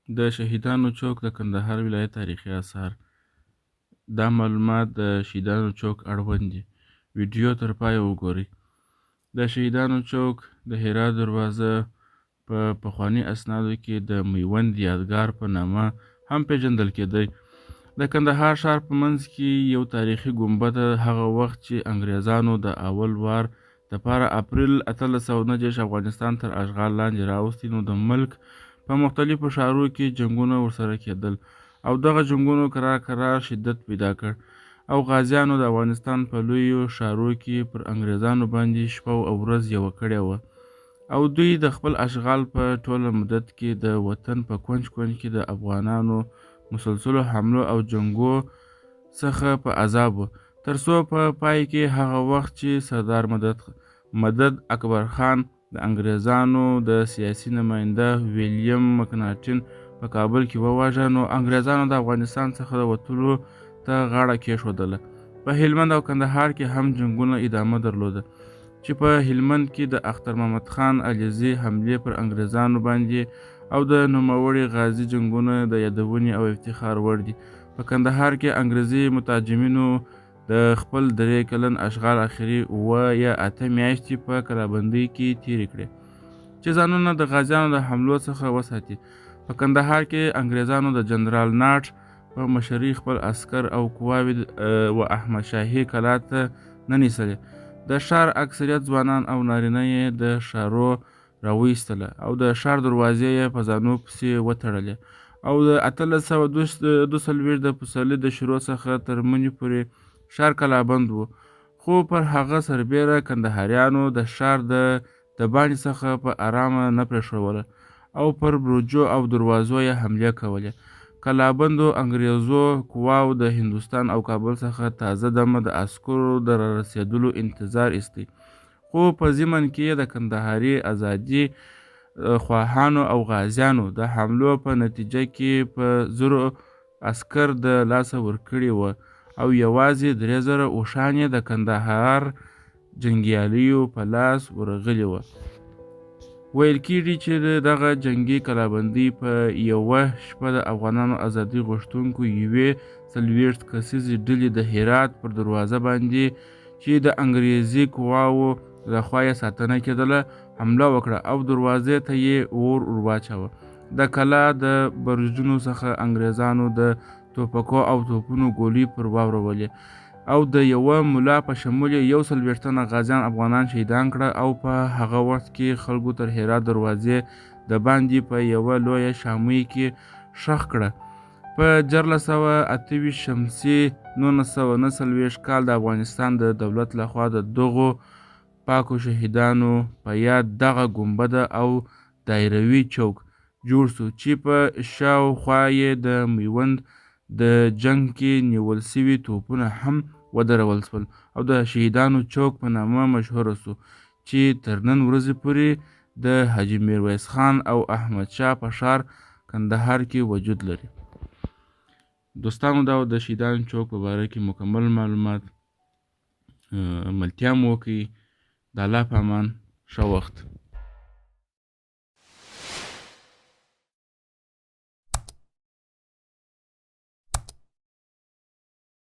د شهیدانو چوک د کندهار ولایت تاریخي آثار. دا معلومات د شهیدانو چوک اړوند دي. ویډیو تر پایه وګورئ. د شهیدانو چوک د هرات دروازه په پخواني اسنادو کې د میوند یادګار په نامه هم پیژندل کېده. د کندهار ښار په منځ کې یو تاریخي ګنبده هغه وخت چې انګریزانو د اول وار دپاره اپریل 1839 افغانستان تر اشغال لاندې راوستی، نو د ملک په مختلفو ښارونو کې جنګونه ورسره کېدل او دغه جنګونو کرار شدت پیدا کړ او غازیانو د افغانستان په لویو ښارونو کې پر انګریزانو باندې شپه او ورځ یوه کړې وه او دوی د خپل اشغال په ټوله مدت کې د وطن په کونج کې د افغانانو مسلسلو حملو او جنګو څخه په عذاب وو، تر څو په پای کې هغه وخت چې سردار مدد اکبر خان د انګریزانو د سیاسي نماینده ویلیام مکناټن په کابل کې وواژه، نو انګریزانو د افغانستان څخه د وتلو ته غاړه کېښودله. په هلمند او کندهار کې هم جنګونه ادامه درلوده، چې په هلمند کې د اختر محمد خان علیزي حملې پر انګریزانو باندې او د نوموړي غازي جنګونه د یادونې او افتخار وړ دي. په کندهار کې انګریزي متاجمینو د خپل 3 کلن اشغال اخري 7 یا 8 میاشتې په کلابندۍ کې تېرې کړې چې ځانونه د غازیانو د حملو څخه وساتي. په کندهار کې انګریزانو د جنرال ناټ په مشرۍ خپل عسکر او قواوې و احمد شاهي کلا ته ننیسلې. د ښار اکثریت ځوانان او نارینه یې د ښارو راویستله او د ښار دروازې یې په ځانو پسې وتړلې او د 1822 د پسرلي د شروع څخه تر مني پورې ښار کلابند و، خو پر هغه سربیره کندهاریانو د ښار د باندې څخه په ارامه نه پرېښوله او پر برجو او دروازو یې حملې کولې. کلابندو انګریزو قواو د هندوستان او کابل څخه تازه دمه د عسکرو د رارسېدلو انتظار ایستی، خو په ضمن کې د کندهاري ازادي خواهانو او غازیانو د حملو په نتیجه کې په 1000 عسکر د لاسه ورکړي وو او یوازې 3000 اوښان یې د کندهار جنګیالیو په لاس ورغلي وو. ویل کېږي چې دغه جنګي کلابندۍ په یوه شپه د افغانانو ازادي غوښتونکو یوې 40 کسیزې ډلې د هرات پر دروازه باندې چې د انګریزي قواوو لخوا یې ساتنه کېدله حمله وکړه او دروازې ته یې اور واچاوه. د کلا د برجونو څخه انګریزانو د توپکو او توپونو ګولۍ پر واورولې او د یوه ملا په شمول 140 تنه غازیان افغانان شهیدان کړه او په هغه وخت کې خلکو تر هرات دروازې د باندې په یوه لویه شامۍ کې ښخ کړه. په 1428 شمسي 1939 کال د افغانستان د دولت لخوا د دغو پاکو شهیدانو په یاد دغه ګنبده او دایروي چوک جوړ شو چې په شاوخوا یې د میوند د جنګ کې نیول سوي توپونه هم ودرول شول او د شهیدانو چوک په نامه مشهور شو چې تر نن ورځې پورې د حاجي میرویس خان او احمد شاه په ښار کندهار کې وجود لري. دوستانو، دا د شهیدانو چوک په باره کې مکمل معلومات. ملتیا مو وکړئ. د الله په امان. ښه وخت.